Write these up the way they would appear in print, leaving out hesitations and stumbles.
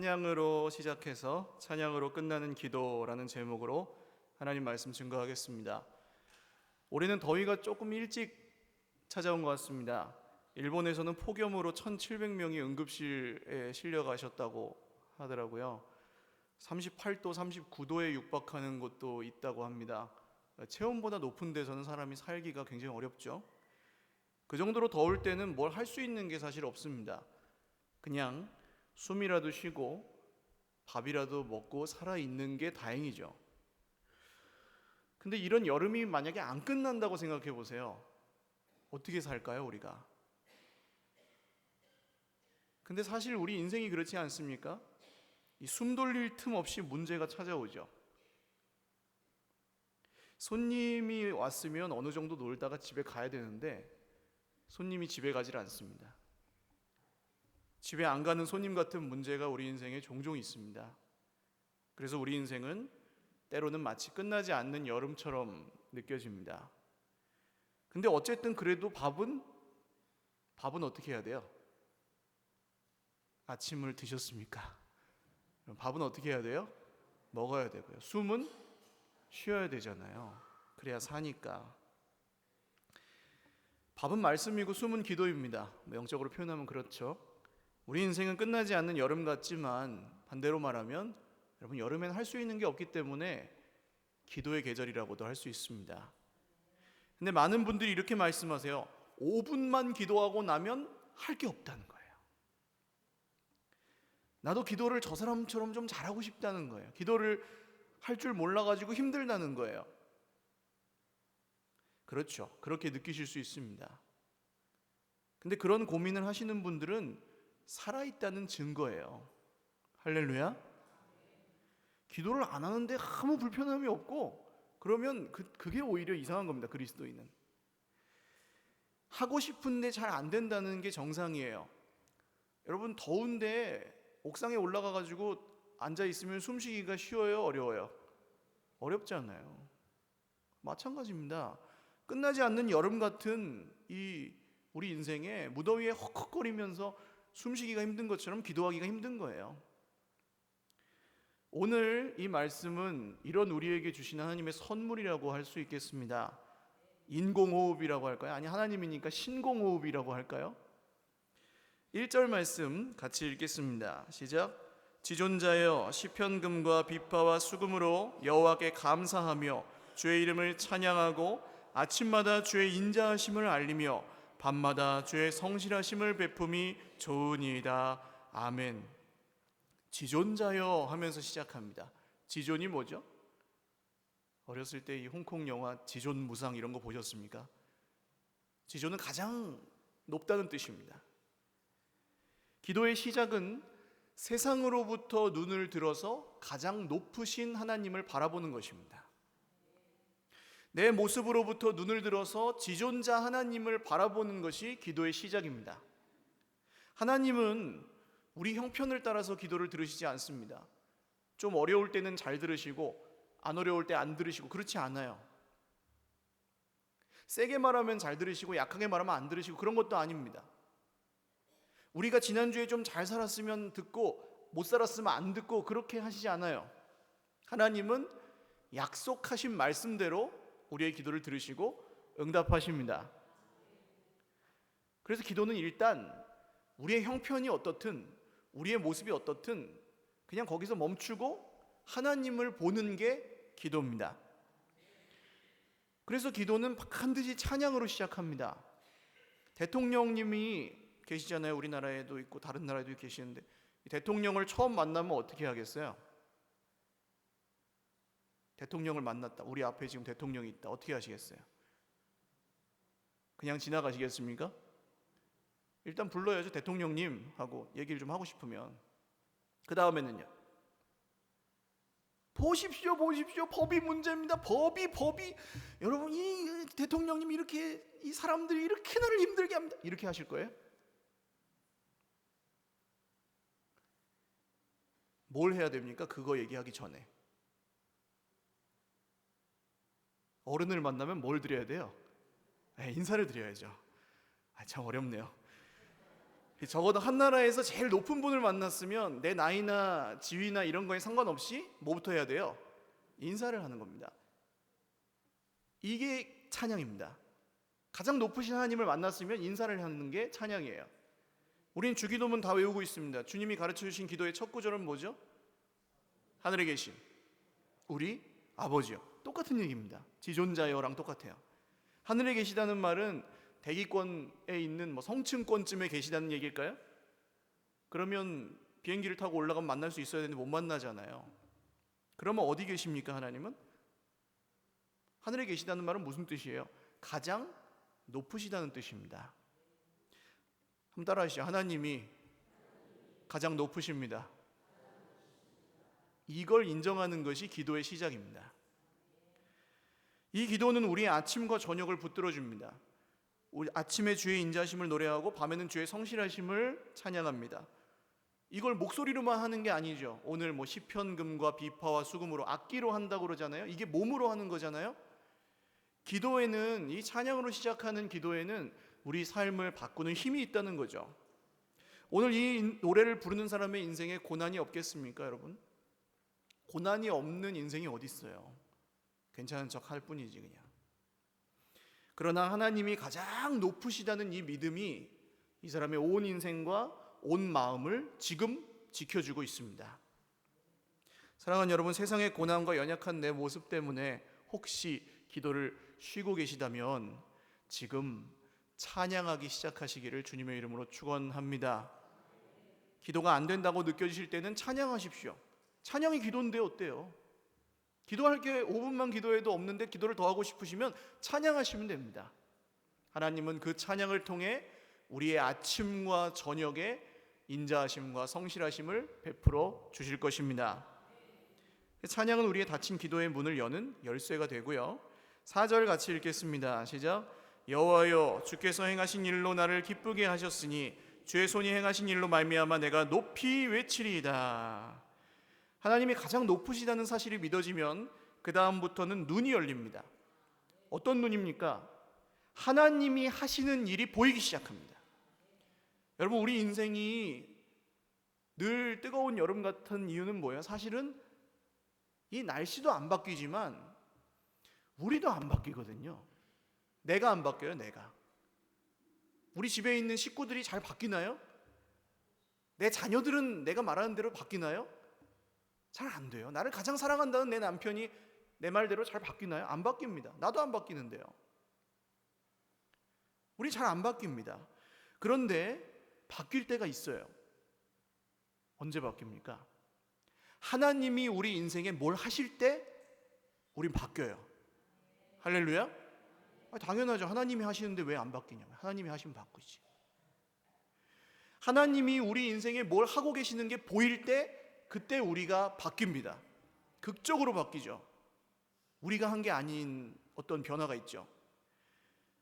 찬양으로 시작해서 찬양으로 끝나는 기도라는 제목으로 하나님 말씀 증거하겠습니다. 올해는 더위가 조금 일찍 찾아온 것 같습니다. 일본에서는 폭염으로 1,700명이 응급실에 실려가셨다고 하더라고요. 38도, 39도에 육박하는 곳도 있다고 합니다. 체온보다 높은 데서는 사람이 살기가 굉장히 어렵죠. 그 정도로 더울 때는 뭘 할 수 있는 게 사실 없습니다. 그냥 숨이라도 쉬고 밥이라도 먹고 살아있는 게 다행이죠. 근데 이런 여름이 만약에 안 끝난다고 생각해 보세요. 어떻게 살까요, 우리가? 근데 사실 우리 인생이 그렇지 않습니까? 이 숨 돌릴 틈 없이 문제가 찾아오죠. 손님이 왔으면 어느 정도 놀다가 집에 가야 되는데 손님이 집에 가질 않습니다. 집에 안 가는 손님 같은 문제가 우리 인생에 종종 있습니다. 그래서 우리 인생은 때로는 마치 끝나지 않는 여름처럼 느껴집니다. 근데 어쨌든 그래도 밥은 어떻게 해야 돼요? 아침을 드셨습니까? 밥은 어떻게 해야 돼요? 먹어야 되고요. 숨은 쉬어야 되잖아요. 그래야 사니까. 밥은 말씀이고 숨은 기도입니다. 영적으로 표현하면 그렇죠. 우리 인생은 끝나지 않는 여름 같지만 반대로 말하면 여러분, 여름엔 할 수 있는 게 없기 때문에 기도의 계절이라고도 할 수 있습니다. 근데 많은 분들이 이렇게 말씀하세요. 5분만 기도하고 나면 할 게 없다는 거예요. 나도 기도를 저 사람처럼 좀 잘하고 싶다는 거예요. 기도를 할 줄 몰라가지고 힘들다는 거예요. 그렇죠. 그렇게 느끼실 수 있습니다. 근데 그런 고민을 하시는 분들은 살아있다는 증거예요. 할렐루야. 기도를 안 하는데 아무 불편함이 없고 그러면 그게 오히려 이상한 겁니다. 그리스도인은 하고 싶은데 잘 안 된다는 게 정상이에요. 여러분, 더운데 옥상에 올라가 가지고 앉아 있으면 숨쉬기가 쉬워요, 어려워요? 어렵잖아요. 마찬가지입니다. 끝나지 않는 여름 같은 이 우리 인생에 무더위에 헉헉거리면서 숨쉬기가 힘든 것처럼 기도하기가 힘든 거예요. 오늘 이 말씀은 이런 우리에게 주신 하나님의 선물이라고 할 수 있겠습니다. 인공호흡이라고 할까요? 아니, 하나님이니까 신공호흡이라고 할까요? 1절 말씀 같이 읽겠습니다. 시작. 지존자여, 시편금과 비파와 수금으로 여호와께 감사하며 주의 이름을 찬양하고 아침마다 주의 인자하심을 알리며 밤마다 주의 성실하심을 베품이 좋으니이다. 아멘. 지존자여 하면서 시작합니다. 지존이 뭐죠? 어렸을 때 이 홍콩 영화 지존 무상 이런 거 보셨습니까? 지존은 가장 높다는 뜻입니다. 기도의 시작은 세상으로부터 눈을 들어서 가장 높으신 하나님을 바라보는 것입니다. 내 모습으로부터 눈을 들어서 지존자 하나님을 바라보는 것이 기도의 시작입니다. 하나님은 우리 형편을 따라서 기도를 들으시지 않습니다. 좀 어려울 때는 잘 들으시고 안 어려울 때 안 들으시고 그렇지 않아요. 세게 말하면 잘 들으시고 약하게 말하면 안 들으시고 그런 것도 아닙니다. 우리가 지난주에 좀 잘 살았으면 듣고 못 살았으면 안 듣고 그렇게 하시지 않아요. 하나님은 약속하신 말씀대로 우리의 기도를 들으시고 응답하십니다. 그래서 기도는 일단 우리의 형편이 어떻든 우리의 모습이 어떻든 그냥 거기서 멈추고 하나님을 보는 게 기도입니다. 그래서 기도는 반드시 찬양으로 시작합니다. 대통령님이 계시잖아요. 우리나라에도 있고 다른 나라에도 계시는데 대통령을 처음 만나면 어떻게 하겠어요? 대통령을 만났다. 우리 앞에 지금 대통령이 있다. 어떻게 하시겠어요? 그냥 지나가시겠습니까? 일단 불러야죠. 대통령님 하고 얘기를 좀 하고 싶으면. 그 다음에는요. 보십시오. 법이 문제입니다. 법이. 여러분, 이 대통령님이 이렇게 이 사람들이 이렇게 나를 힘들게 합니다. 이렇게 하실 거예요? 뭘 해야 됩니까? 그거 얘기하기 전에. 어른을 만나면 뭘 드려야 돼요? 인사를 드려야죠. 참 어렵네요. 적어도 한 나라에서 제일 높은 분을 만났으면 내 나이나 지위나 이런 거에 상관없이 뭐부터 해야 돼요? 인사를 하는 겁니다. 이게 찬양입니다. 가장 높으신 하나님을 만났으면 인사를 하는 게 찬양이에요. 우린 주기도문 다 외우고 있습니다. 주님이 가르쳐 주신 기도의 첫 구절은 뭐죠? 하늘에 계신 우리 아버지요. 똑같은 얘기입니다. 지존자여랑 똑같아요. 하늘에 계시다는 말은 대기권에 있는 성층권쯤에 계시다는 얘기일까요? 그러면 비행기를 타고 올라가면 만날 수 있어야 되는데 못 만나잖아요. 그러면 어디 계십니까, 하나님은? 하늘에 계시다는 말은 무슨 뜻이에요? 가장 높으시다는 뜻입니다. 한번 따라 하시죠. 하나님이 가장 높으십니다. 이걸 인정하는 것이 기도의 시작입니다. 이 기도는 우리의 아침과 저녁을 붙들어 줍니다. 우리 아침에 주의 인자심을 노래하고 밤에는 주의 성실하심을 찬양합니다. 이걸 목소리로만 하는 게 아니죠. 오늘 시편금과 비파와 수금으로 악기로 한다고 그러잖아요. 이게 몸으로 하는 거잖아요. 기도에는, 이 찬양으로 시작하는 기도에는 우리 삶을 바꾸는 힘이 있다는 거죠. 오늘 이 노래를 부르는 사람의 인생에 고난이 없겠습니까, 여러분? 고난이 없는 인생이 어디 있어요? 괜찮은 척 할 뿐이지 그냥. 그러나 하나님이 가장 높으시다는 이 믿음이 이 사람의 온 인생과 온 마음을 지금 지켜주고 있습니다. 사랑하는 여러분, 세상의 고난과 연약한 내 모습 때문에 혹시 기도를 쉬고 계시다면 지금 찬양하기 시작하시기를 주님의 이름으로 축원합니다. 기도가 안 된다고 느껴지실 때는 찬양하십시오. 찬양이 기도인데 어때요? 기도할 게 5분만 기도해도 없는데 기도를 더 하고 싶으시면 찬양하시면 됩니다. 하나님은 그 찬양을 통해 우리의 아침과 저녁에 인자하심과 성실하심을 베풀어 주실 것입니다. 찬양은 우리의 닫힌 기도의 문을 여는 열쇠가 되고요. 4절 같이 읽겠습니다. 시작. 여호와여, 주께서 행하신 일로 나를 기쁘게 하셨으니 주의 손이 행하신 일로 말미암아 내가 높이 외치리이다. 하나님이 가장 높으시다는 사실이 믿어지면 그 다음부터는 눈이 열립니다. 어떤 눈입니까? 하나님이 하시는 일이 보이기 시작합니다. 여러분, 우리 인생이 늘 뜨거운 여름 같은 이유는 뭐예요? 사실은 이 날씨도 안 바뀌지만 우리도 안 바뀌거든요. 내가 안 바뀌어요, 내가. 우리 집에 있는 식구들이 잘 바뀌나요? 내 자녀들은 내가 말하는 대로 바뀌나요? 잘 안 돼요. 나를 가장 사랑한다는 내 남편이 내 말대로 잘 바뀌나요? 안 바뀝니다. 나도 안 바뀌는데요. 우리 잘 안 바뀝니다. 그런데 바뀔 때가 있어요. 언제 바뀝니까? 하나님이 우리 인생에 뭘 하실 때 우린 바뀌어요. 할렐루야? 당연하죠. 하나님이 하시는데 왜 안 바뀌냐고요. 하나님이 하시면 바꾸지. 하나님이 우리 인생에 뭘 하고 계시는 게 보일 때 그때 우리가 바뀝니다. 극적으로 바뀌죠. 우리가 한 게 아닌 어떤 변화가 있죠.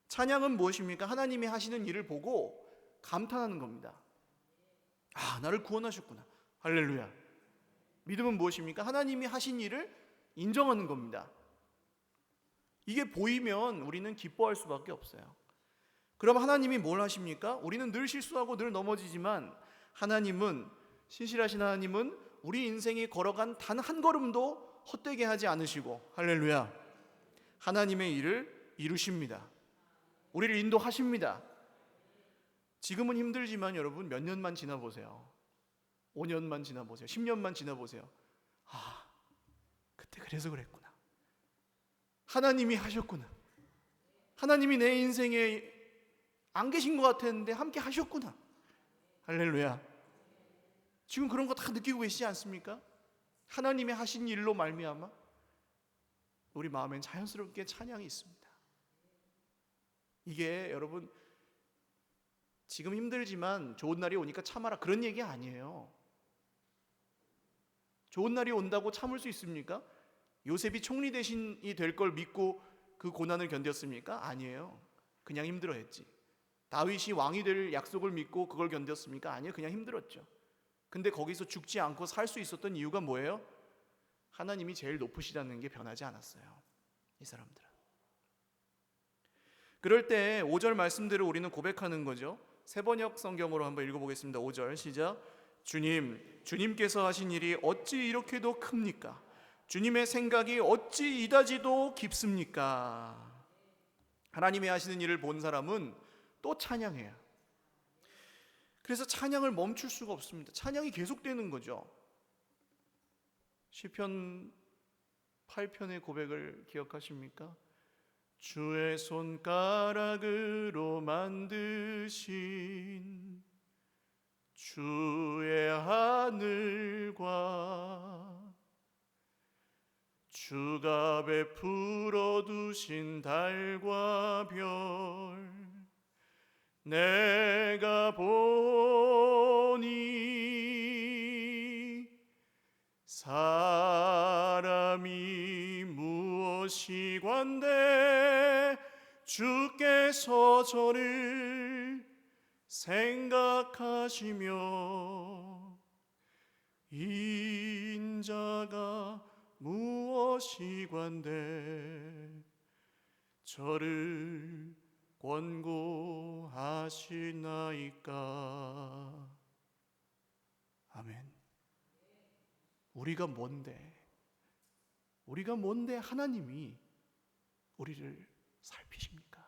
찬양은 무엇입니까? 하나님이 하시는 일을 보고 감탄하는 겁니다. 아, 나를 구원하셨구나. 할렐루야. 믿음은 무엇입니까? 하나님이 하신 일을 인정하는 겁니다. 이게 보이면 우리는 기뻐할 수밖에 없어요. 그럼 하나님이 뭘 하십니까? 우리는 늘 실수하고 늘 넘어지지만 하나님은, 신실하신 하나님은 우리 인생이 걸어간 단 한 걸음도 헛되게 하지 않으시고, 할렐루야, 하나님의 일을 이루십니다. 우리를 인도하십니다. 지금은 힘들지만 여러분 몇 년만 지나보세요. 5년만 지나보세요. 10년만 지나보세요. 아, 그때 그래서 그랬구나. 하나님이 하셨구나. 하나님이 내 인생에 안 계신 것 같았는데 함께 하셨구나. 할렐루야. 지금 그런 거 다 느끼고 계시지 않습니까? 하나님이 하신 일로 말미암아 우리 마음엔 자연스럽게 찬양이 있습니다. 이게 여러분 지금 힘들지만 좋은 날이 오니까 참아라, 그런 얘기 아니에요. 좋은 날이 온다고 참을 수 있습니까? 요셉이 총리 대신이 될 걸 믿고 그 고난을 견뎠습니까? 아니에요. 그냥 힘들어했지. 다윗이 왕이 될 약속을 믿고 그걸 견뎠습니까? 아니에요. 그냥 힘들었죠. 근데 거기서 죽지 않고 살 수 있었던 이유가 뭐예요? 하나님이 제일 높으시다는 게 변하지 않았어요. 이 사람들은. 그럴 때 5절 말씀대로 우리는 고백하는 거죠. 세번역 성경으로 한번 읽어보겠습니다. 5절 시작. 주님께서 하신 일이 어찌 이렇게도 큽니까? 주님의 생각이 어찌 이다지도 깊습니까? 하나님이 하시는 일을 본 사람은 또 찬양해요. 그래서 찬양을 멈출 수가 없습니다. 찬양이 계속되는 거죠. 시편 8편의 고백을 기억하십니까? 주의 손가락으로 만드신 주의 하늘과 주가 베풀어 두신 달과 별 내가 보니 사람이 무엇이관대 주께서 저를 생각하시며 인자가 무엇이관대 저를 권고하시나이까. 아멘. 우리가 뭔데 하나님이 우리를 살피십니까?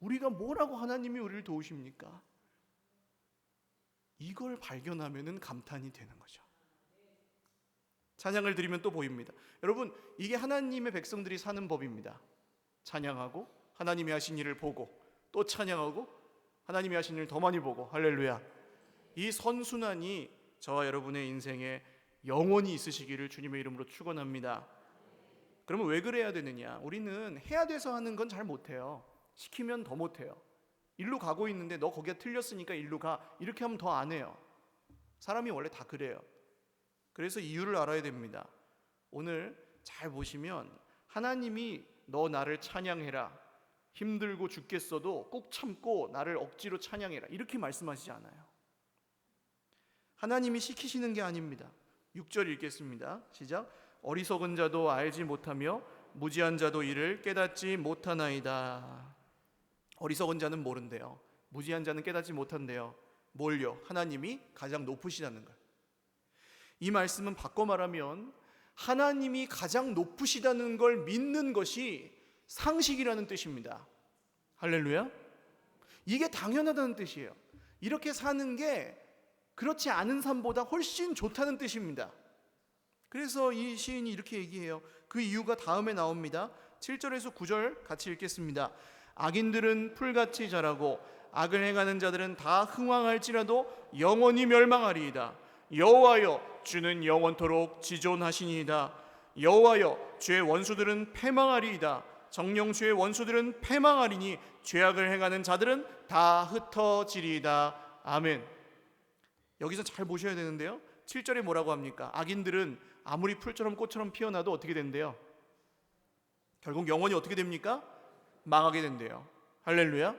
우리가 뭐라고 하나님이 우리를 도우십니까? 이걸 발견하면은 감탄이 되는 거죠. 찬양을 드리면 또 보입니다. 여러분, 이게 하나님의 백성들이 사는 법입니다. 찬양하고 하나님이 하신 일을 보고 또 찬양하고 하나님이 하신 일을 더 많이 보고. 할렐루야. 이 선순환이 저와 여러분의 인생에 영원히 있으시기를 주님의 이름으로 축원합니다. 그러면 왜 그래야 되느냐? 우리는 해야 돼서 하는 건 잘 못해요. 시키면 더 못해요. 일로 가고 있는데 너 거기가 틀렸으니까 일로 가, 이렇게 하면 더 안 해요. 사람이 원래 다 그래요. 그래서 이유를 알아야 됩니다. 오늘 잘 보시면 하나님이 너 나를 찬양해라, 힘들고 죽겠어도 꼭 참고 나를 억지로 찬양해라, 이렇게 말씀하시지 않아요. 하나님이 시키시는 게 아닙니다. 6절 읽겠습니다. 시작. 어리석은 자도 알지 못하며 무지한 자도 이를 깨닫지 못하나이다. 어리석은 자는 모른대요. 무지한 자는 깨닫지 못한대요. 뭘요? 하나님이 가장 높으시다는 걸. 이 말씀은 바꿔 말하면 하나님이 가장 높으시다는 걸 믿는 것이 상식이라는 뜻입니다. 할렐루야. 이게 당연하다는 뜻이에요. 이렇게 사는 게 그렇지 않은 삶보다 훨씬 좋다는 뜻입니다. 그래서 이 시인이 이렇게 얘기해요. 그 이유가 다음에 나옵니다. 7절에서 9절 같이 읽겠습니다. 악인들은 풀같이 자라고 악을 행하는 자들은 다 흥왕할지라도 영원히 멸망하리이다. 여호와여, 주는 영원토록 지존하시니이다. 여호와여, 주의 원수들은 패망하리이다. 정녕 주의 원수들은 패망하리니 죄악을 행하는 자들은 다 흩어지리이다. 아멘. 여기서 잘 보셔야 되는데요, 7절에 뭐라고 합니까? 악인들은 아무리 풀처럼 꽃처럼 피어나도 어떻게 된대요? 결국 영원히 어떻게 됩니까? 망하게 된대요. 할렐루야.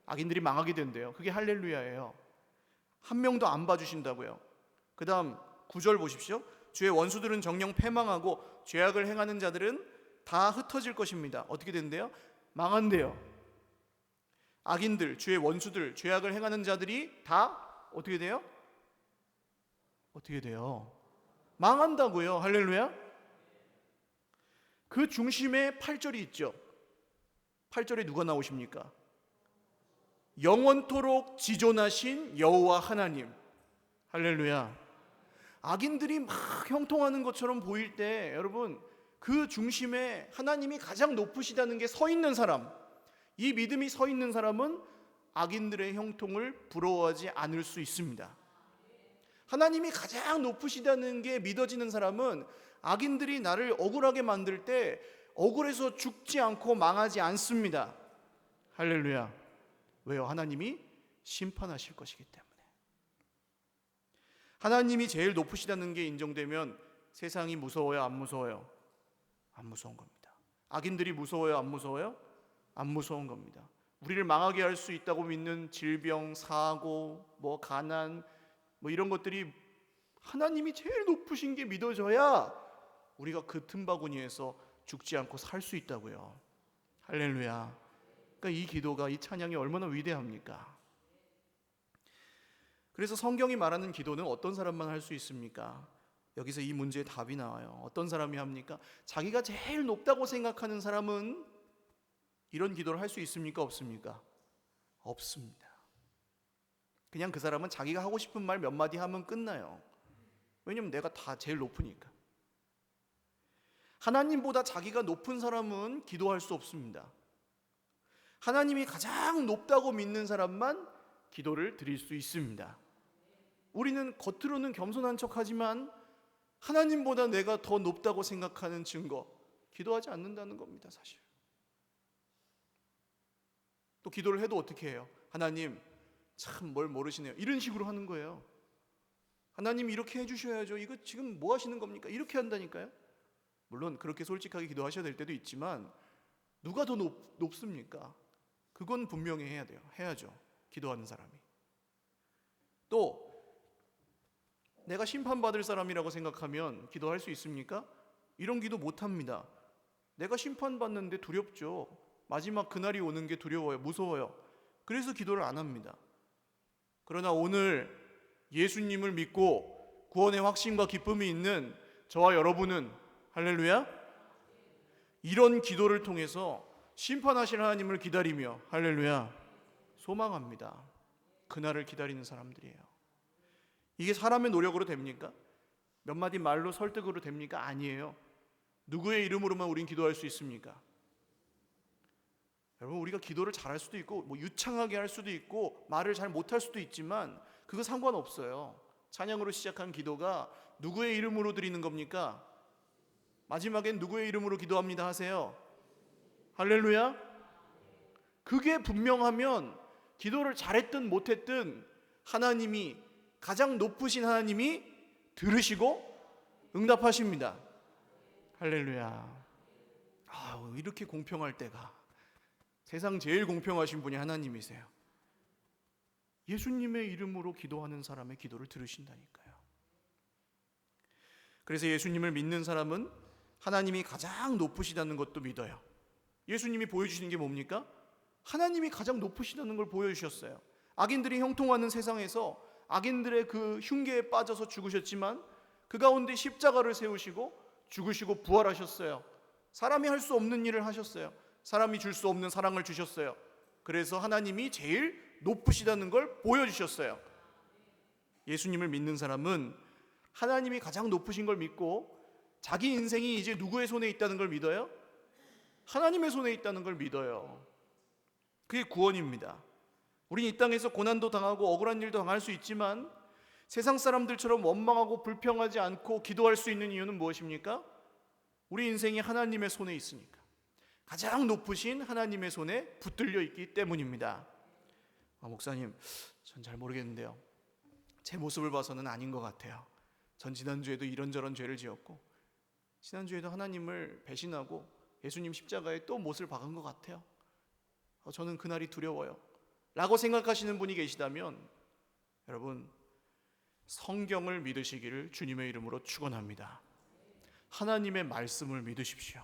악인들이 망하게 된대요. 그게 할렐루야예요. 한 명도 안 봐주신다고요. 그 다음 9절 보십시오. 주의 원수들은 정녕 패망하고 죄악을 행하는 자들은 다 흩어질 것입니다. 어떻게 된대요? 망한대요. 악인들, 주의 원수들, 죄악을 행하는 자들이 다 어떻게 돼요? 어떻게 돼요? 망한다고요. 할렐루야. 그 중심에 8절이 있죠. 8절에 누가 나오십니까? 영원토록 지존하신 여호와 하나님. 할렐루야. 악인들이 막 형통하는 것처럼 보일 때 여러분, 그 중심에 하나님이 가장 높으시다는 게 서 있는 사람, 이 믿음이 서 있는 사람은 악인들의 형통을 부러워하지 않을 수 있습니다. 하나님이 가장 높으시다는 게 믿어지는 사람은 악인들이 나를 억울하게 만들 때 억울해서 죽지 않고 망하지 않습니다. 할렐루야. 왜요? 하나님이 심판하실 것이기 때문에. 하나님이 제일 높으시다는 게 인정되면 세상이 무서워요? 안 무서워요? 안 무서운 겁니다. 악인들이 무서워요? 안 무서워요? 안 무서운 겁니다. 우리를 망하게 할 수 있다고 믿는 질병, 사고, 가난, 이런 것들이 하나님이 제일 높으신 게 믿어져야 우리가 그 틈바구니에서 죽지 않고 살 수 있다고요. 할렐루야. 그러니까 이 기도가, 이 찬양이 얼마나 위대합니까? 그래서 성경이 말하는 기도는 어떤 사람만 할 수 있습니까? 여기서 이 문제의 답이 나와요. 어떤 사람이 합니까? 자기가 제일 높다고 생각하는 사람은 이런 기도를 할 수 있습니까? 없습니까? 없습니다. 그냥 그 사람은 자기가 하고 싶은 말 몇 마디 하면 끝나요. 왜냐면 내가 다 제일 높으니까. 하나님보다 자기가 높은 사람은 기도할 수 없습니다. 하나님이 가장 높다고 믿는 사람만 기도를 드릴 수 있습니다. 우리는 겉으로는 겸손한 척하지만 하나님보다 내가 더 높다고 생각하는 증거, 기도하지 않는다는 겁니다, 사실. 또 기도를 해도 어떻게 해요? 하나님, 참 뭘 모르시네요. 이런 식으로 하는 거예요. 하나님 이렇게 해주셔야죠. 이거 지금 뭐 하시는 겁니까? 이렇게 한다니까요. 물론 그렇게 솔직하게 기도하셔야 될 때도 있지만 누가 더 높습니까? 그건 분명히 해야 돼요. 해야죠. 기도하는 사람이. 또 내가 심판받을 사람이라고 생각하면 기도할 수 있습니까? 이런 기도 못합니다. 내가 심판받는데 두렵죠. 마지막 그날이 오는 게 두려워요. 무서워요. 그래서 기도를 안 합니다. 그러나 오늘 예수님을 믿고 구원의 확신과 기쁨이 있는 저와 여러분은 할렐루야, 이런 기도를 통해서 심판하실 하나님을 기다리며 할렐루야 소망합니다. 그날을 기다리는 사람들이에요. 이게 사람의 노력으로 됩니까? 몇 마디 말로 설득으로 됩니까? 아니에요. 누구의 이름으로만 우린 기도할 수 있습니까? 여러분, 우리가 기도를 잘할 수도 있고 유창하게 할 수도 있고 말을 잘 못할 수도 있지만 그거 상관없어요. 찬양으로 시작한 기도가 누구의 이름으로 드리는 겁니까? 마지막엔 누구의 이름으로 기도합니다 하세요. 할렐루야. 그게 분명하면 기도를 잘했든 못했든 하나님이, 가장 높으신 하나님이 들으시고 응답하십니다. 할렐루야. 이렇게 공평할 때가, 세상 제일 공평하신 분이 하나님이세요. 예수님의 이름으로 기도하는 사람의 기도를 들으신다니까요. 그래서 예수님을 믿는 사람은 하나님이 가장 높으시다는 것도 믿어요. 예수님이 보여주시는 게 뭡니까? 하나님이 가장 높으시다는 걸 보여주셨어요. 악인들이 형통하는 세상에서 악인들의 그 흉계에 빠져서 죽으셨지만 그 가운데 십자가를 세우시고 죽으시고 부활하셨어요. 사람이 할 수 없는 일을 하셨어요. 사람이 줄 수 없는 사랑을 주셨어요. 그래서 하나님이 제일 높으시다는 걸 보여주셨어요. 예수님을 믿는 사람은 하나님이 가장 높으신 걸 믿고 자기 인생이 이제 누구의 손에 있다는 걸 믿어요? 하나님의 손에 있다는 걸 믿어요. 그게 구원입니다. 우린 이 땅에서 고난도 당하고 억울한 일도 당할 수 있지만 세상 사람들처럼 원망하고 불평하지 않고 기도할 수 있는 이유는 무엇입니까? 우리 인생이 하나님의 손에 있으니까, 가장 높으신 하나님의 손에 붙들려 있기 때문입니다. 목사님, 전 잘 모르겠는데요. 제 모습을 봐서는 아닌 것 같아요. 전 지난주에도 이런저런 죄를 지었고 지난주에도 하나님을 배신하고 예수님 십자가에 또 못을 박은 것 같아요. 저는 그날이 두려워요 라고 생각하시는 분이 계시다면 여러분, 성경을 믿으시기를 주님의 이름으로 축원합니다. 하나님의 말씀을 믿으십시오.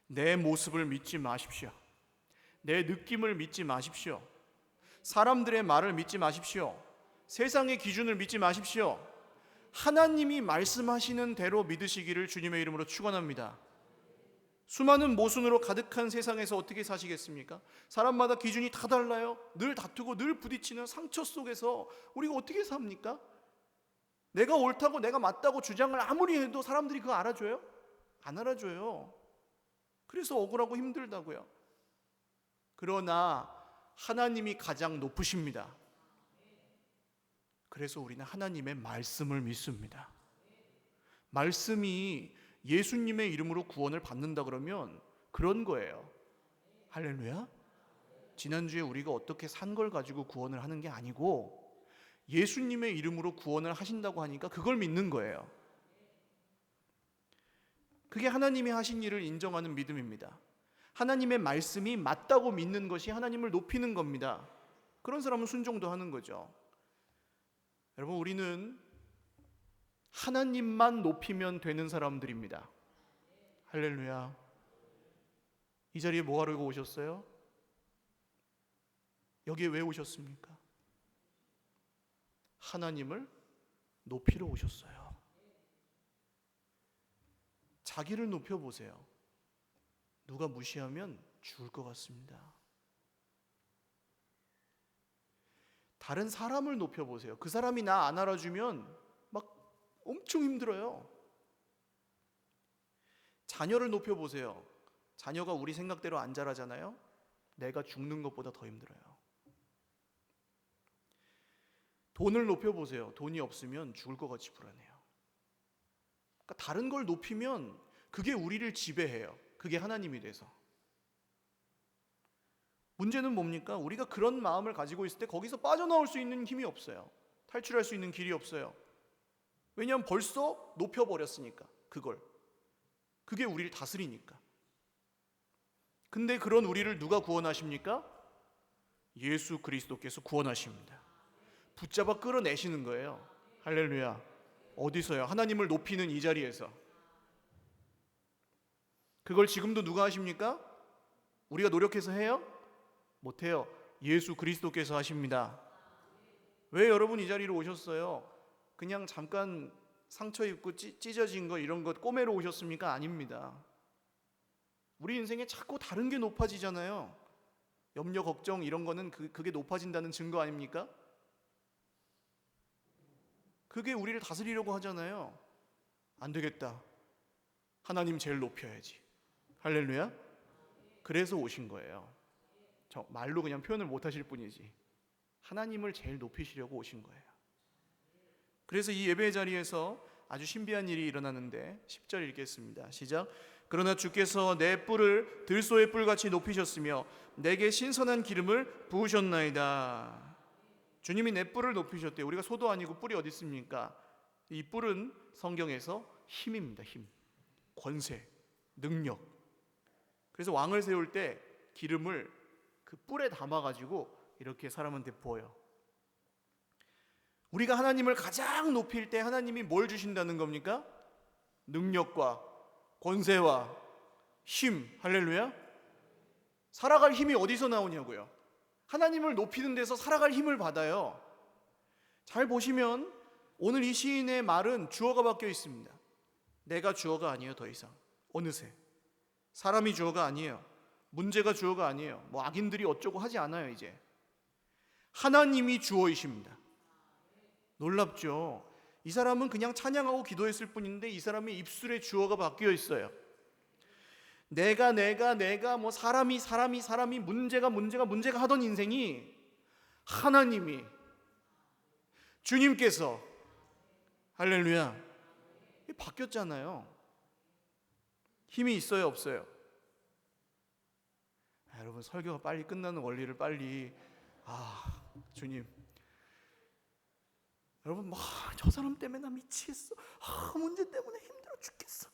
내 모습을 믿지 마십시오. 내 느낌을 믿지 마십시오. 사람들의 말을 믿지 마십시오. 세상의 기준을 믿지 마십시오. 하나님이 말씀하시는 대로 믿으시기를 주님의 이름으로 축원합니다. 수많은 모순으로 가득한 세상에서 어떻게 사시겠습니까? 사람마다 기준이 다 달라요. 늘 다투고 늘 부딪히는 상처 속에서 우리가 어떻게 삽니까? 내가 옳다고 내가 맞다고 주장을 아무리 해도 사람들이 그거 알아줘요? 안 알아줘요. 그래서 억울하고 힘들다고요. 그러나 하나님이 가장 높으십니다. 그래서 우리는 하나님의 말씀을 믿습니다. 말씀이 예수님의 이름으로 구원을 받는다 그러면 그런 거예요. 할렐루야. 지난주에 우리가 어떻게 산 걸 가지고 구원을 하는 게 아니고 예수님의 이름으로 구원을 하신다고 하니까 그걸 믿는 거예요. 그게 하나님이 하신 일을 인정하는 믿음입니다. 하나님의 말씀이 맞다고 믿는 것이 하나님을 높이는 겁니다. 그런 사람은 순종도 하는 거죠. 여러분, 우리는 하나님만 높이면 되는 사람들입니다. 할렐루야. 이 자리에 뭐 하려고 오셨어요? 여기에 왜 오셨습니까? 하나님을 높이러 오셨어요. 자기를 높여보세요. 누가 무시하면 죽을 것 같습니다. 다른 사람을 높여보세요. 그 사람이 나 안 알아주면 막 엄청 힘들어요. 자녀를 높여보세요. 자녀가 우리 생각대로 안 자라잖아요. 내가 죽는 것보다 더 힘들어요. 돈을 높여보세요. 돈이 없으면 죽을 것 같이 불안해요. 그러니까 다른 걸 높이면 그게 우리를 지배해요. 그게 하나님이 돼서. 문제는 뭡니까? 우리가 그런 마음을 가지고 있을 때 거기서 빠져나올 수 있는 힘이 없어요. 탈출할 수 있는 길이 없어요. 왜냐하면 벌써 높여버렸으니까 그걸. 그게 우리를 다스리니까. 근데 그런 우리를 누가 구원하십니까? 예수 그리스도께서 구원하십니다. 붙잡아 끌어내시는 거예요. 할렐루야. 어디서요? 하나님을 높이는 이 자리에서. 그걸 지금도 누가 하십니까? 우리가 노력해서 해요? 못해요. 예수 그리스도께서 하십니다. 왜 여러분 이 자리로 오셨어요? 그냥 잠깐 상처 입고 찢어진 거 이런 것 꼬매러 오셨습니까? 아닙니다. 우리 인생에 자꾸 다른 게 높아지잖아요. 염려, 걱정 이런 거는 그게 높아진다는 증거 아닙니까? 그게 우리를 다스리려고 하잖아요. 안 되겠다. 하나님 제일 높여야지. 할렐루야. 그래서 오신 거예요. 저 말로 그냥 표현을 못 하실 뿐이지 하나님을 제일 높이시려고 오신 거예요. 그래서 이 예배 자리에서 아주 신비한 일이 일어나는데 10절 읽겠습니다. 시작. 그러나 주께서 내 뿔을 들소의 뿔같이 높이셨으며 내게 신선한 기름을 부으셨나이다. 주님이 내 뿔을 높이셨대요. 우리가 소도 아니고 뿔이 어디 있습니까? 이 뿔은 성경에서 힘입니다. 힘, 권세, 능력. 그래서 왕을 세울 때 기름을 그 뿔에 담아가지고 이렇게 사람한테 부어요. 우리가 하나님을 가장 높일 때 하나님이 뭘 주신다는 겁니까? 능력과 권세와 힘. 할렐루야. 살아갈 힘이 어디서 나오냐고요? 하나님을 높이는 데서 살아갈 힘을 받아요. 잘 보시면 오늘 이 시인의 말은 주어가 바뀌어 있습니다. 내가 주어가 아니에요. 더 이상 어느새 사람이 주어가 아니에요. 문제가 주어가 아니에요. 뭐 악인들이 어쩌고 하지 않아요. 이제 하나님이 주어이십니다. 놀랍죠? 이 사람은 그냥 찬양하고 기도했을 뿐인데 이 사람의 입술에 주어가 바뀌어 있어요. 내가 뭐 사람이 문제가 하던 인생이 하나님이 주님께서 할렐루야 바뀌었잖아요. 힘이 있어요, 없어요? 여러분 설교가 빨리 끝나는 원리를 빨리 주님 여러분 저 사람 때문에 나 미치겠어. 문제 때문에 힘들어 죽겠어.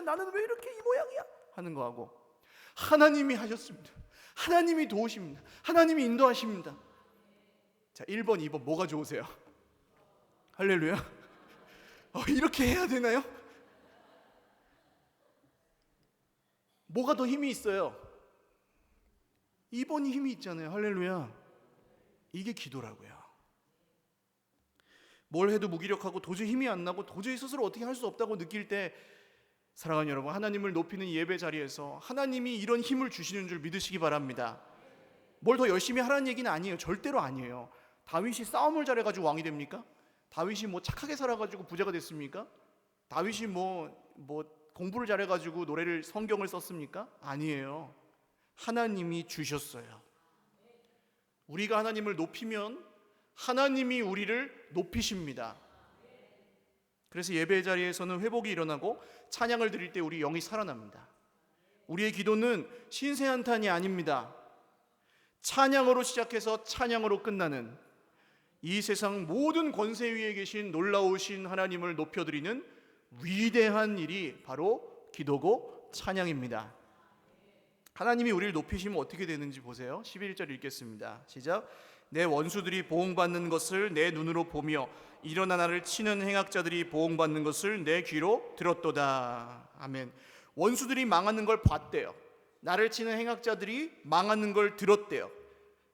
나는 왜 이렇게 이 모양이야? 하는 거하고 하나님이 하셨습니다. 하나님이 도우십니다. 하나님이 인도하십니다. 자, 1번, 2번 뭐가 좋으세요? 할렐루야. 이렇게 해야 되나요? 뭐가 더 힘이 있어요? 2번이 힘이 있잖아요. 할렐루야. 이게 기도라고요. 뭘 해도 무기력하고 도저히 힘이 안 나고 도저히 스스로 어떻게 할 수 없다고 느낄 때 사랑하는 여러분, 하나님을 높이는 예배 자리에서 하나님이 이런 힘을 주시는 줄 믿으시기 바랍니다. 뭘 더 열심히 하라는 얘기는 아니에요. 절대로 아니에요. 다윗이 싸움을 잘해가지고 왕이 됩니까? 다윗이 뭐 착하게 살아가지고 부자가 됐습니까? 다윗이 뭐 공부를 잘해가지고 노래를 성경을 썼습니까? 아니에요. 하나님이 주셨어요. 우리가 하나님을 높이면 하나님이 우리를 높이십니다. 그래서 예배 자리에서는 회복이 일어나고 찬양을 드릴 때 우리 영이 살아납니다. 우리의 기도는 신세한탄이 아닙니다. 찬양으로 시작해서 찬양으로 끝나는 이 세상 모든 권세 위에 계신 놀라우신 하나님을 높여드리는 위대한 일이 바로 기도고 찬양입니다. 하나님이 우리를 높이시면 어떻게 되는지 보세요. 11절 읽겠습니다. 시작. 내 원수들이 보응받는 것을 내 눈으로 보며 일어나 나를 치는 행악자들이 보응받는 것을 내 귀로 들었도다. 아멘. 원수들이 망하는 걸 봤대요. 나를 치는 행악자들이 망하는 걸 들었대요.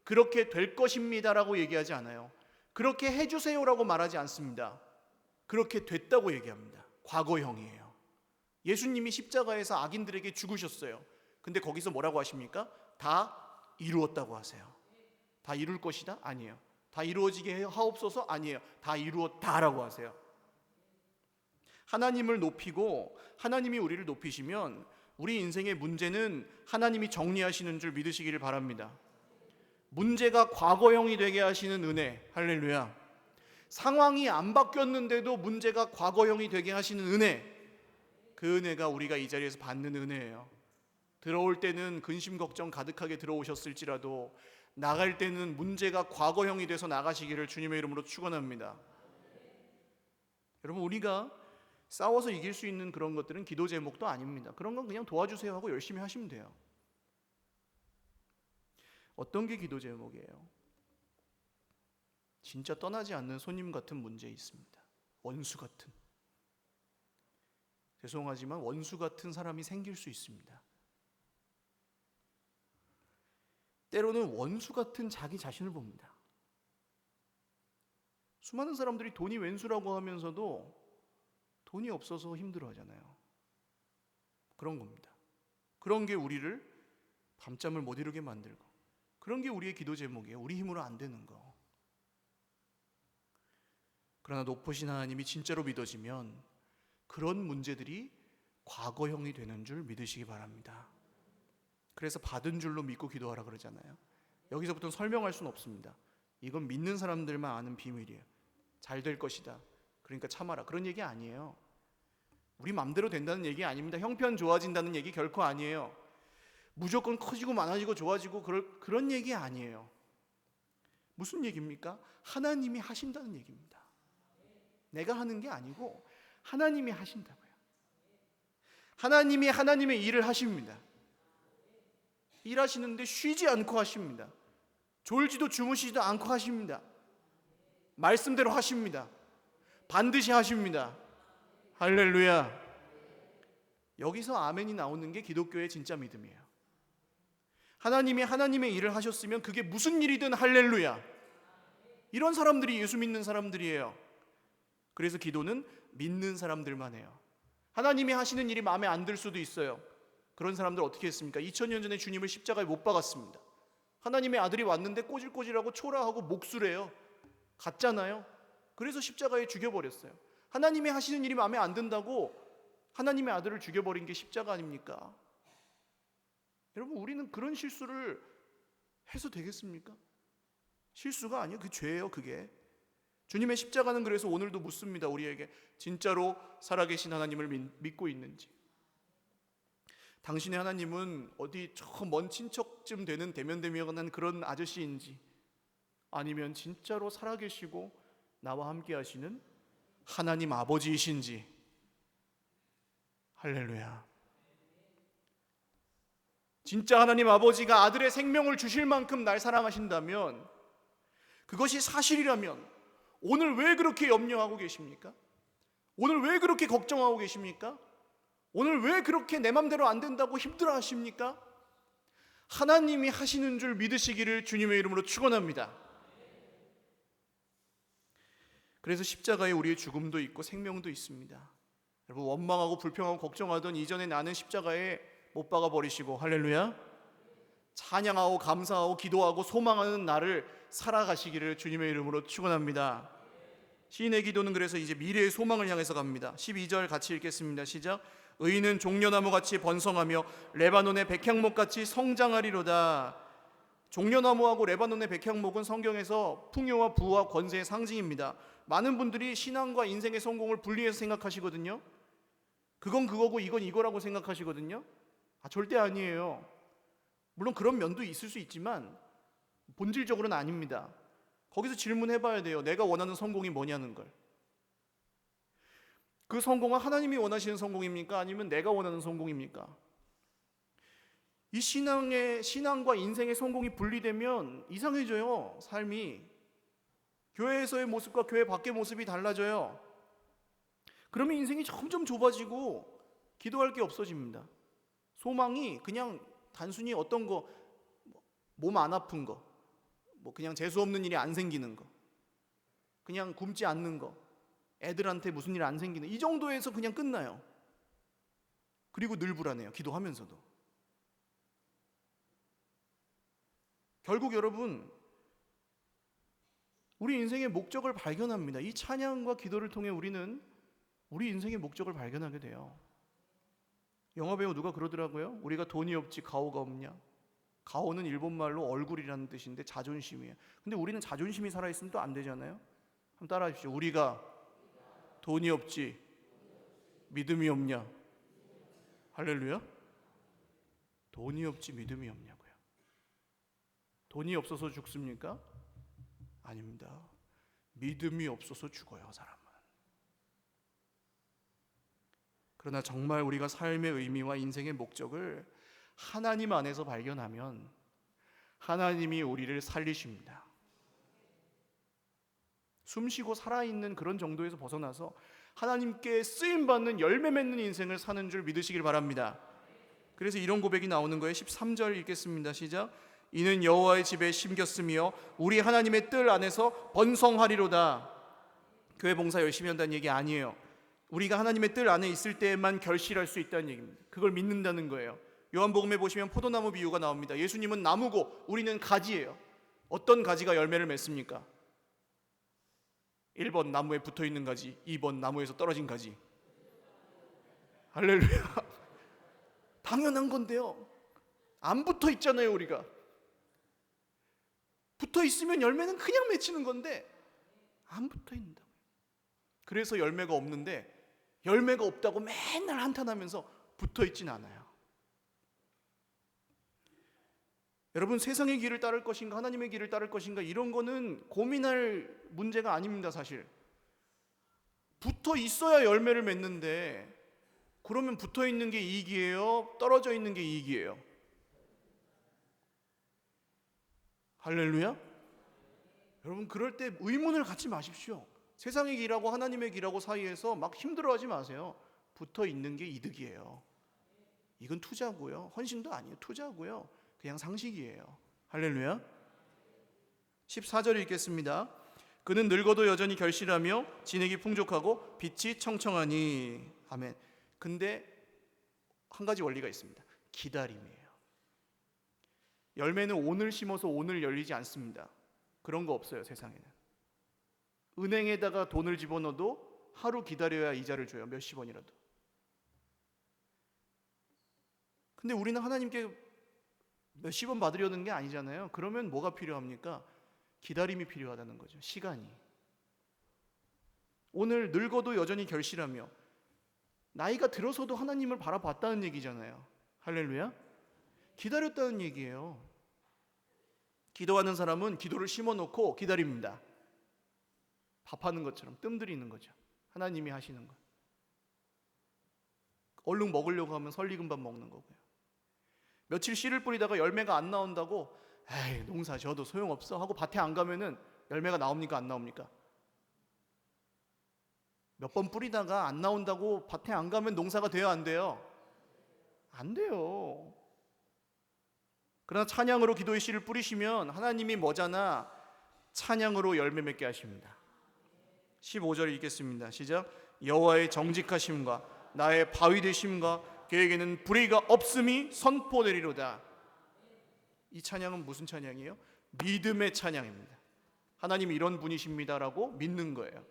그렇게 될 것입니다라고 얘기하지 않아요. 그렇게 해주세요라고 말하지 않습니다. 그렇게 됐다고 얘기합니다. 과거형이에요. 예수님이 십자가에서 악인들에게 죽으셨어요. 근데 거기서 뭐라고 하십니까? 다 이루었다고 하세요. 다 이룰 것이다? 아니에요. 다 이루어지게 하옵소서? 아니에요. 다 이루었다라고 하세요. 하나님을 높이고 하나님이 우리를 높이시면 우리 인생의 문제는 하나님이 정리하시는 줄 믿으시기를 바랍니다. 문제가 과거형이 되게 하시는 은혜, 할렐루야. 상황이 안 바뀌었는데도 문제가 과거형이 되게 하시는 은혜, 그 은혜가 우리가 이 자리에서 받는 은혜예요. 들어올 때는 근심 걱정 가득하게 들어오셨을지라도 나갈 때는 문제가 과거형이 돼서 나가시기를 주님의 이름으로 축원합니다. 여러분, 우리가 싸워서 이길 수 있는 그런 것들은 기도 제목도 아닙니다. 그런 건 그냥 도와주세요 하고 열심히 하시면 돼요. 어떤 게 기도 제목이에요? 진짜 떠나지 않는 손님 같은 문제 있습니다. 원수 같은. 죄송하지만 원수 같은 사람이 생길 수 있습니다. 때로는 원수 같은 자기 자신을 봅니다. 수많은 사람들이 돈이 왼수라고 하면서도 돈이 없어서 힘들어하잖아요. 그런 겁니다. 그런 게 우리를 밤잠을 못 이루게 만들고, 그런 게 우리의 기도 제목이에요. 우리 힘으로 안 되는 거. 그러나 높으신 하나님이 진짜로 믿어지면 그런 문제들이 과거형이 되는 줄 믿으시기 바랍니다. 그래서 받은 줄로 믿고 기도하라 그러잖아요. 여기서부터는 설명할 수는 없습니다. 이건 믿는 사람들만 아는 비밀이에요. 잘 될 것이다, 그러니까 참아라, 그런 얘기 아니에요. 우리 맘대로 된다는 얘기 아닙니다. 형편 좋아진다는 얘기 결코 아니에요. 무조건 커지고 많아지고 좋아지고 그런 얘기 아니에요. 무슨 얘기입니까? 하나님이 하신다는 얘기입니다. 내가 하는 게 아니고 하나님이 하신다고요. 하나님이 하나님의 일을 하십니다. 일하시는데 쉬지 않고 하십니다. 졸지도 주무시지도 않고 하십니다. 말씀대로 하십니다. 반드시 하십니다. 할렐루야. 여기서 아멘이 나오는 게 기독교의 진짜 믿음이에요. 하나님이 하나님의 일을 하셨으면 그게 무슨 일이든 할렐루야. 이런 사람들이 예수 믿는 사람들이에요. 그래서 기도는 믿는 사람들만 해요. 하나님이 하시는 일이 마음에 안 들 수도 있어요. 그런 사람들 어떻게 했습니까? 2000년 전에 주님을 십자가에 못 박았습니다. 하나님의 아들이 왔는데 꼬질꼬질하고 초라하고 목수래요. 갔잖아요. 그래서 십자가에 죽여버렸어요. 하나님이 하시는 일이 마음에 안 든다고 하나님의 아들을 죽여버린 게 십자가 아닙니까? 여러분, 우리는 그런 실수를 해서 되겠습니까? 실수가 아니에요. 그 죄예요, 그게. 주님의 십자가는 그래서 오늘도 묻습니다. 우리에게 진짜로 살아계신 하나님을 믿고 있는지. 당신의 하나님은 어디 저 먼 친척쯤 되는 대면대면한 그런 아저씨인지, 아니면 진짜로 살아계시고 나와 함께 하시는 하나님 아버지이신지. 할렐루야. 진짜 하나님 아버지가 아들의 생명을 주실 만큼 날 사랑하신다면, 그것이 사실이라면 오늘 왜 그렇게 염려하고 계십니까? 오늘 왜 그렇게 걱정하고 계십니까? 오늘 왜 그렇게 내 맘대로 안 된다고 힘들어 하십니까? 하나님이 하시는 줄 믿으시기를 주님의 이름으로 축원합니다. 그래서 십자가에 우리의 죽음도 있고 생명도 있습니다. 여러분, 원망하고 불평하고 걱정하던 이전에 나는 십자가에 못 박아 버리시고, 할렐루야, 찬양하고 감사하고 기도하고 소망하는 나를 살아가시기를 주님의 이름으로 축원합니다. 시인의 기도는 그래서 이제 미래의 소망을 향해서 갑니다. 12절 같이 읽겠습니다. 시작. 의인은 종려나무같이 번성하며 레바논의 백향목같이 성장하리로다. 종려나무하고 레바논의 백향목은 성경에서 풍요와 부와 권세의 상징입니다. 많은 분들이 신앙과 인생의 성공을 분리해서 생각하시거든요. 그건 그거고 이건 이거라고 생각하시거든요. 절대 아니에요. 물론 그런 면도 있을 수 있지만 본질적으로는 아닙니다. 거기서 질문해봐야 돼요. 내가 원하는 성공이 뭐냐는 걸. 그 성공은 하나님이 원하시는 성공입니까? 아니면 내가 원하는 성공입니까? 이 신앙과 인생의 성공이 분리되면 이상해져요. 삶이. 교회에서의 모습과 교회 밖의 모습이 달라져요. 그러면 인생이 점점 좁아지고 기도할 게 없어집니다. 소망이 그냥 단순히 어떤 거, 몸 안 아픈 거, 그냥 재수 없는 일이 안 생기는 거, 그냥 굶지 않는 거, 애들한테 무슨 일 안 생기는 이 정도에서 그냥 끝나요. 그리고 늘 불안해요. 기도하면서도. 결국 여러분, 우리 인생의 목적을 발견합니다. 이 찬양과 기도를 통해 우리는 우리 인생의 목적을 발견하게 돼요. 영화배우 누가 그러더라고요. 우리가 돈이 없지 가오가 없냐. 가오는 일본말로 얼굴이라는 뜻인데 자존심이에요. 근데 우리는 자존심이 살아있으면 또 안 되잖아요. 한번 따라 하십시오. 우리가 돈이 없지 믿음이 없냐. 할렐루야. 돈이 없지 믿음이 없냐고요. 돈이 없어서 죽습니까? 아닙니다. 믿음이 없어서 죽어요, 사람은. 그러나 정말 우리가 삶의 의미와 인생의 목적을 하나님 안에서 발견하면 하나님이 우리를 살리십니다. 숨쉬고 살아있는 그런 정도에서 벗어나서 하나님께 쓰임받는 열매 맺는 인생을 사는 줄 믿으시길 바랍니다. 그래서 이런 고백이 나오는 거예요. 13절 읽겠습니다. 시작. 이는 여호와의 집에 심겼으며 우리 하나님의 뜰 안에서 번성하리로다. 교회 봉사 열심히 한다는 얘기 아니에요. 우리가 하나님의 뜰 안에 있을 때에만 결실할 수 있다는 얘기입니다. 그걸 믿는다는 거예요. 요한복음에 보시면 포도나무 비유가 나옵니다. 예수님은 나무고 우리는 가지예요. 어떤 가지가 열매를 맺습니까? 1번 나무에 붙어있는 가지, 2번 나무에서 떨어진 가지. 할렐루야. 당연한 건데요. 안 붙어 있잖아요. 우리가 붙어 있으면 열매는 그냥 맺히는 건데 안 붙어 있는다. 그래서 열매가 없는데 열매가 없다고 맨날 한탄하면서 붙어 있진 않아요. 여러분, 세상의 길을 따를 것인가 하나님의 길을 따를 것인가 이런 거는 고민할 문제가 아닙니다. 사실 붙어 있어야 열매를 맺는데, 그러면 붙어 있는 게 이익이에요? 떨어져 있는 게 이익이에요? 할렐루야. 여러분, 그럴 때 의문을 갖지 마십시오. 세상의 길하고 하나님의 길하고 사이에서 막 힘들어하지 마세요. 붙어 있는 게 이득이에요. 이건 투자고요, 헌신도 아니에요. 투자고요, 그냥 상식이에요. 할렐루야. 14절 읽겠습니다. 그는 늙어도 여전히 결실하며 진액이 풍족하고 빛이 청청하니. 아멘. 근데 한 가지 원리가 있습니다. 기다림이에요. 열매는 오늘 심어서 오늘 열리지 않습니다. 그런 거 없어요, 세상에는. 은행에다가 돈을 집어넣어도 하루 기다려야 이자를 줘요. 몇십 원이라도. 근데 우리는 하나님께 몇십 원 받으려는 게 아니잖아요. 그러면 뭐가 필요합니까? 기다림이 필요하다는 거죠. 시간이. 오늘 늙어도 여전히 결실하며, 나이가 들어서도 하나님을 바라봤다는 얘기잖아요. 할렐루야. 기다렸다는 얘기예요. 기도하는 사람은 기도를 심어놓고 기다립니다. 밥하는 것처럼 뜸들이는 거죠. 하나님이 하시는 것. 얼른 먹으려고 하면 설익은 밥 먹는 거고요. 며칠 씨를 뿌리다가 열매가 안 나온다고 에이, 농사 지어도 소용없어 하고 밭에 안 가면은 열매가 나옵니까? 안 나옵니까? 몇 번 뿌리다가 안 나온다고 밭에 안 가면 농사가 돼요? 안 돼요? 안 돼요. 그러나 찬양으로 기도의 씨를 뿌리시면 하나님이 뭐잖아? 찬양으로 열매 맺게 하십니다. 15절 읽겠습니다. 시작. 여호와의 정직하심과 나의 바위 되심과 그에게는 불의가 없음이 선포되리로다. 이 찬양은 무슨 찬양이에요? 믿음의 찬양입니다. 하나님이 이런 분이십니다라고 믿는 거예요.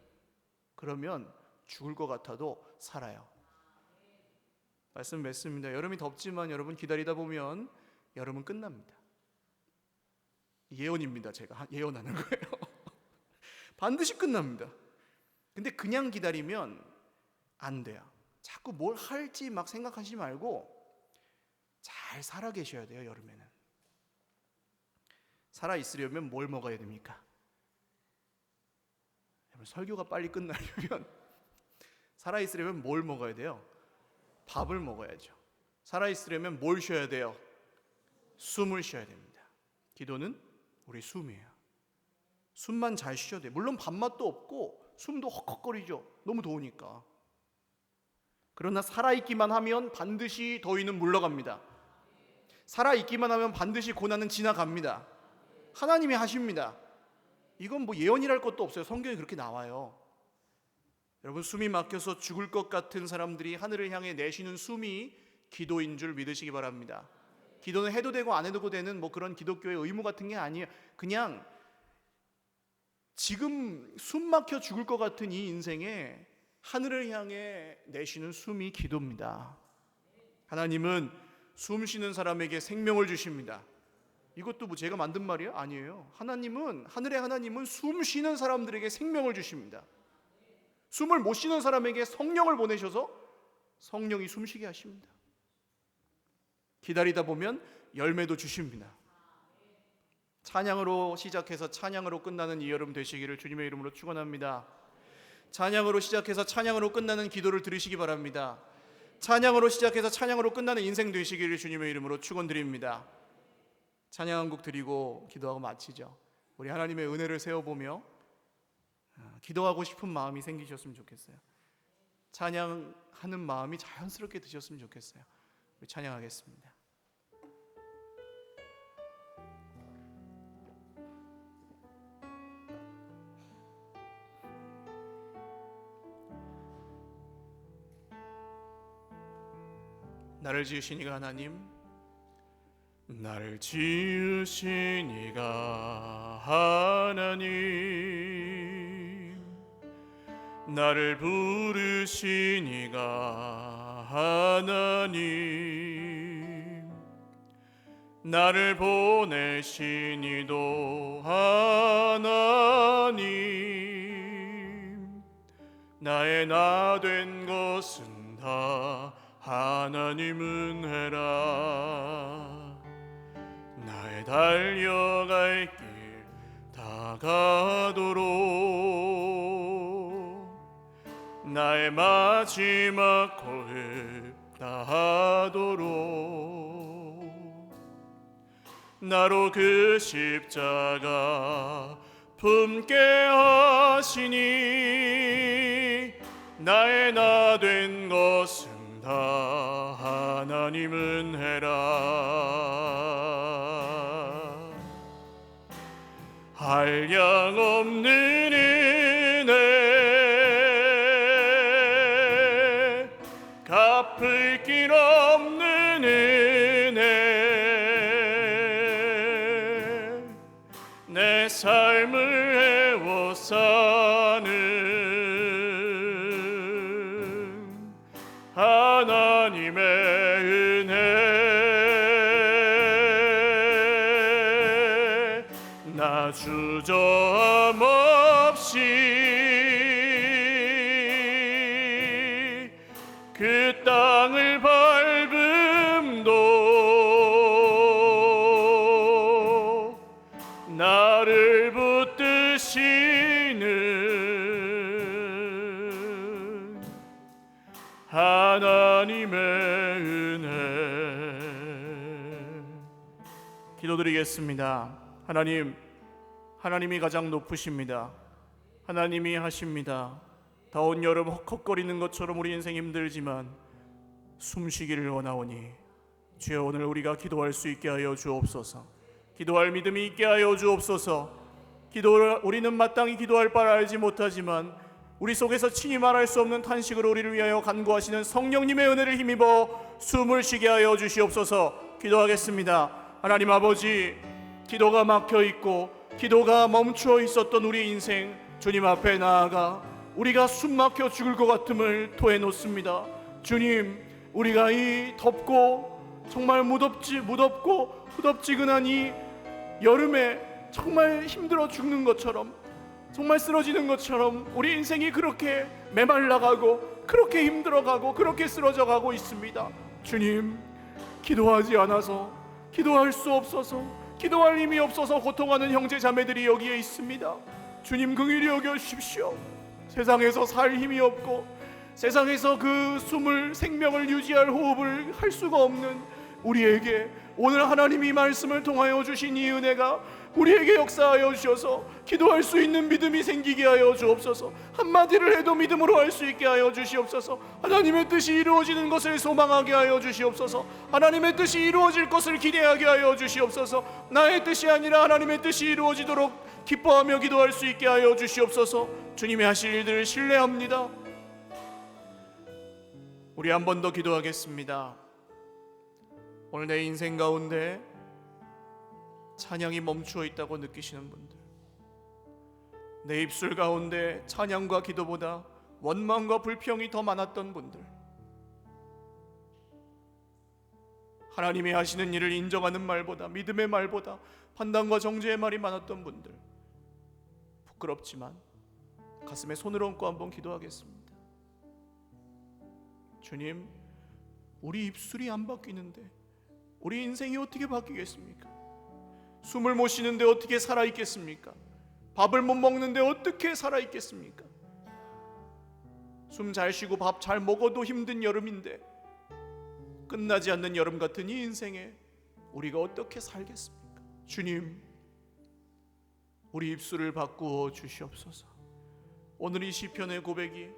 그러면 죽을 것 같아도 살아요. 말씀 맺습니다. 여름이 덥지만 여러분 기다리다 보면 여름은 끝납니다. 예언입니다. 제가 예언하는 거예요. 반드시 끝납니다. 근데 그냥 기다리면 안 돼요. 자꾸 뭘 할지 막 생각하지 말고 잘 살아 계셔야 돼요. 여름에는 살아 있으려면 뭘 먹어야 됩니까? 설교가 빨리 끝나려면 살아 있으려면 뭘 먹어야 돼요? 밥을 먹어야죠. 살아 있으려면 뭘 쉬어야 돼요? 숨을 쉬어야 됩니다. 기도는 우리 숨이에요. 숨만 잘 쉬어야 돼요. 물론 밥맛도 없고 숨도 헉헉거리죠. 너무 더우니까. 그러나 살아있기만 하면 반드시 더위는 물러갑니다. 살아있기만 하면 반드시 고난은 지나갑니다. 하나님이 하십니다. 이건 뭐 예언이랄 것도 없어요. 성경에 그렇게 나와요. 여러분, 숨이 막혀서 죽을 것 같은 사람들이 하늘을 향해 내쉬는 숨이 기도인 줄 믿으시기 바랍니다. 기도는 해도 되고 안 해도 되는 뭐 그런 기독교의 의무 같은 게 아니에요. 그냥 지금 숨 막혀 죽을 것 같은 이 인생에 하늘을 향해 내쉬는 숨이 기도입니다. 하나님은 숨 쉬는 사람에게 생명을 주십니다. 이것도 뭐 제가 만든 말이에요? 아니에요. 하늘의 하나님은 숨 쉬는 사람들에게 생명을 주십니다. 숨을 못 쉬는 사람에게 성령을 보내셔서 성령이 숨쉬게 하십니다. 기다리다 보면 열매도 주십니다. 찬양으로 시작해서 찬양으로 끝나는 이 여름 되시기를 주님의 이름으로 축원합니다. 찬양으로 시작해서 찬양으로 끝나는 기도를 들으시기 바랍니다. 찬양으로 시작해서 찬양으로 끝나는 인생 되시기를 주님의 이름으로 축원드립니다. 찬양 한 곡 드리고 기도하고 마치죠. 우리 하나님의 은혜를 세워보며 기도하고 싶은 마음이 생기셨으면 좋겠어요. 찬양하는 마음이 자연스럽게 드셨으면 좋겠어요. 우리 찬양하겠습니다. 나를 지으신 이가 하나님, 나를 지으신 이가 하나님, 나를 부르신 이가 하나님, 나를 보내신 이도 하나님, 나의 나 된 것은 다 하나님 은혜라. 나의 달려갈 길 다가도록 나의 마지막 호흡 다하도록 나로 그 십자가 품게 하시니 나의 나 된 것은 다 하나님 은혜라. 한량 없는 은혜, 갚을 길 없는 은혜, 내 삶을 해워 사는 하나님의 은혜, 나 주저함 없이 그 땅을 밟음도 나를 붙드시는 하나님의 은혜. 기도드리겠습니다. 하나님이 가장 높으십니다. 하나님이 하십니다. 더운 여름 헉헉거리는 것처럼 우리 인생 힘들지만 숨쉬기를 원하오니 주여, 오늘 우리가 기도할 수 있게 하여 주옵소서. 기도할 믿음이 있게 하여 주옵소서. 우리는 마땅히 기도할 바를 알지 못하지만 우리 속에서 친히 말할 수 없는 탄식으로 우리를 위하여 간구하시는 성령님의 은혜를 힘입어 숨을 쉬게 하여 주시옵소서. 기도하겠습니다. 하나님 아버지, 기도가 막혀있고 기도가 멈추어 있었던 우리 인생 주님 앞에 나아가 우리가 숨 막혀 죽을 것 같음을 토해놓습니다. 주님, 우리가 이 덥고 정말 무덥고 후덥지근한 이 여름에 정말 힘들어 죽는 것처럼, 정말 쓰러지는 것처럼 우리 인생이 그렇게 메말라가고 그렇게 힘들어가고 그렇게 쓰러져가고 있습니다. 주님, 기도하지 않아서, 기도할 수 없어서, 기도할 힘이 없어서 고통하는 형제 자매들이 여기에 있습니다. 주님, 긍휼히 여겨 주십시오. 세상에서 살 힘이 없고 세상에서 그 숨을, 생명을 유지할 호흡을 할 수가 없는 우리에게 오늘 하나님이 말씀을 통하여 주신 이 은혜가 우리에게 역사하여 주셔서 기도할 수 있는 믿음이 생기게 하여 주옵소서. 한마디를 해도 믿음으로 할 수 있게 하여 주시옵소서. 하나님의 뜻이 이루어지는 것을 소망하게 하여 주시옵소서. 하나님의 뜻이 이루어질 것을 기대하게 하여 주시옵소서. 나의 뜻이 아니라 하나님의 뜻이 이루어지도록 기뻐하며 기도할 수 있게 하여 주시옵소서. 주님이 하실 일들을 신뢰합니다. 우리 한 번 더 기도하겠습니다. 오늘 내 인생 가운데 찬양이 멈추어 있다고 느끼시는 분들, 내 입술 가운데 찬양과 기도보다 원망과 불평이 더 많았던 분들, 하나님이 하시는 일을 인정하는 말보다, 믿음의 말보다 판단과 정죄의 말이 많았던 분들, 부끄럽지만 가슴에 손을 얹고 한번 기도하겠습니다. 주님, 우리 입술이 안 바뀌는데 우리 인생이 어떻게 바뀌겠습니까? 숨을 못 쉬는데 어떻게 살아있겠습니까? 밥을 못 먹는데 어떻게 살아있겠습니까? 숨 잘 쉬고 밥 잘 먹어도 힘든 여름인데 끝나지 않는 여름 같은 이 인생에 우리가 어떻게 살겠습니까? 주님, 우리 입술을 바꾸어 주시옵소서. 오늘 이 시편의 고백이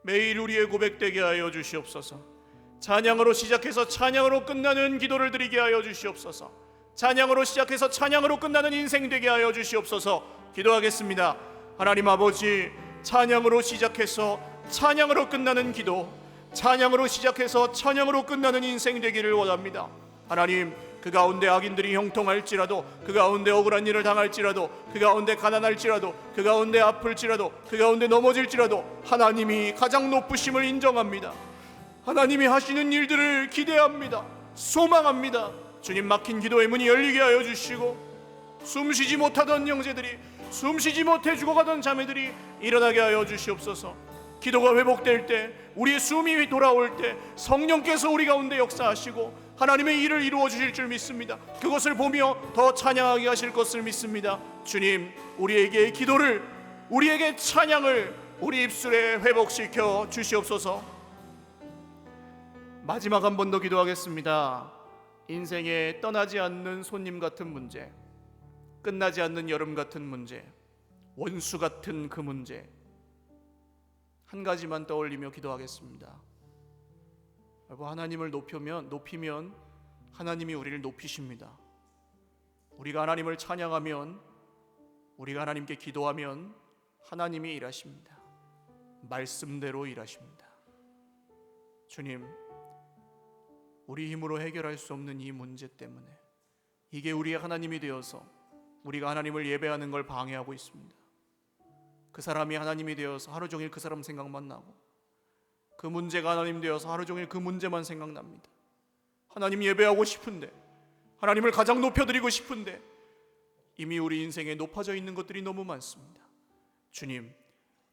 매일 우리의 고백되게 하여 주시옵소서. 찬양으로 시작해서 찬양으로 끝나는 기도를 드리게 하여 주시옵소서. 찬양으로 시작해서 찬양으로 끝나는 인생 되게 하여 주시옵소서. 기도하겠습니다. 하나님 아버지, 찬양으로 시작해서 찬양으로 끝나는 기도, 찬양으로 시작해서 찬양으로 끝나는 인생 되기를 원합니다. 하나님, 그 가운데 악인들이 형통할지라도, 그 가운데 억울한 일을 당할지라도, 그 가운데 가난할지라도, 그 가운데 아플지라도, 그 가운데 넘어질지라도 하나님이 가장 높으심을 인정합니다. 하나님이 하시는 일들을 기대합니다. 소망합니다. 주님, 막힌 기도의 문이 열리게 하여 주시고, 숨쉬지 못하던 형제들이, 숨쉬지 못해 죽어가던 자매들이 일어나게 하여 주시옵소서. 기도가 회복될 때, 우리의 숨이 돌아올 때 성령께서 우리 가운데 역사하시고 하나님의 일을 이루어 주실 줄 믿습니다. 그것을 보며 더 찬양하게 하실 것을 믿습니다. 주님, 우리에게 기도를, 우리에게 찬양을 우리 입술에 회복시켜 주시옵소서. 마지막 한 번 더 기도하겠습니다. 인생에 떠나지 않는 손님 같은 문제, 끝나지 않는 여름 같은 문제, 원수 같은 그 문제, 한 가지만 떠올리며 기도하겠습니다. 여러분, 하나님을 높이면 하나님이 우리를 높이십니다. 우리가 하나님을 찬양하면, 우리가 하나님께 기도하면 하나님이 일하십니다. 말씀대로 일하십니다. 주님, 우리 힘으로 해결할 수 없는 이 문제 때문에 이게 우리의 하나님이 되어서 우리가 하나님을 예배하는 걸 방해하고 있습니다. 그 사람이 하나님이 되어서 하루 종일 그 사람 생각만 나고, 그 문제가 하나님 되어서 하루 종일 그 문제만 생각납니다. 하나님 예배하고 싶은데, 하나님을 가장 높여드리고 싶은데 이미 우리 인생에 높아져 있는 것들이 너무 많습니다. 주님,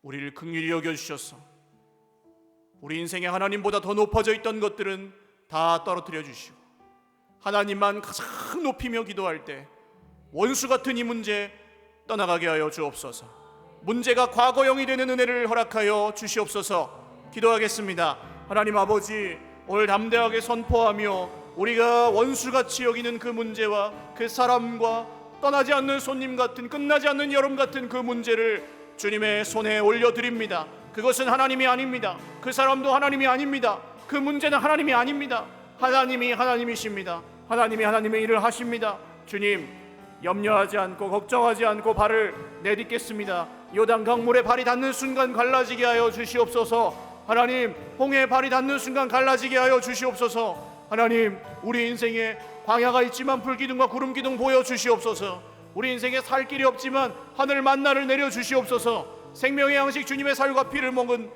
우리를 긍휼히 여겨주셔서 우리 인생에 하나님보다 더 높아져 있던 것들은 다 떨어뜨려 주시고 하나님만 가장 높이며 기도할 때 원수 같은 이 문제 떠나가게 하여 주옵소서. 문제가 과거형이 되는 은혜를 허락하여 주시옵소서. 기도하겠습니다. 하나님 아버지, 오늘 담대하게 선포하며 우리가 원수같이 여기는 그 문제와 그 사람과 떠나지 않는 손님 같은, 끝나지 않는 여름 같은 그 문제를 주님의 손에 올려드립니다. 그것은 하나님이 아닙니다. 그 사람도 하나님이 아닙니다. 그 문제는 하나님이 아닙니다. 하나님이 하나님이십니다. 하나님이 하나님의 일을 하십니다. 주님, 염려하지 않고 걱정하지 않고 발을 내딛겠습니다. 요단 강물에 발이 닿는 순간 갈라지게 하여 주시옵소서. 하나님, 홍해에 발이 닿는 순간 갈라지게 하여 주시옵소서. 하나님, 우리 인생에 광야가 있지만 불기둥과 구름기둥 보여주시옵소서. 우리 인생에 살 길이 없지만 하늘 만나를 내려주시옵소서. 생명의 양식 주님의 살과 피를 먹은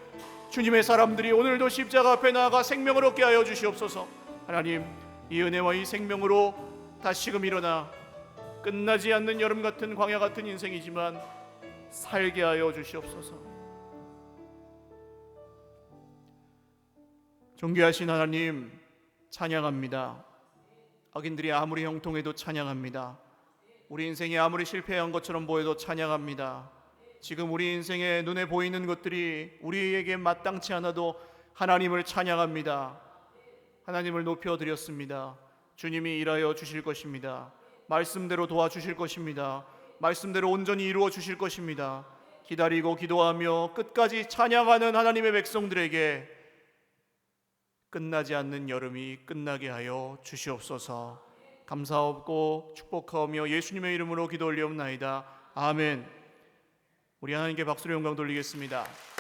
주님의 사람들이 오늘도 십자가 앞에 나아가 생명을 얻게 하여 주시옵소서. 하나님, 이 은혜와 이 생명으로 다시금 일어나 끝나지 않는 여름 같은 광야 같은 인생이지만 살게 하여 주시옵소서. 존귀하신 하나님, 찬양합니다. 악인들이 아무리 형통해도 찬양합니다. 우리 인생이 아무리 실패한 것처럼 보여도 찬양합니다. 지금 우리 인생에 눈에 보이는 것들이 우리에게 마땅치 않아도 하나님을 찬양합니다. 하나님을 높여드렸습니다. 주님이 일하여 주실 것입니다. 말씀대로 도와주실 것입니다. 말씀대로 온전히 이루어 주실 것입니다. 기다리고 기도하며 끝까지 찬양하는 하나님의 백성들에게 끝나지 않는 여름이 끝나게 하여 주시옵소서. 감사하고 축복하며 예수님의 이름으로 기도 올리옵나이다. 아멘. 우리 하나님께 박수로 영광 돌리겠습니다.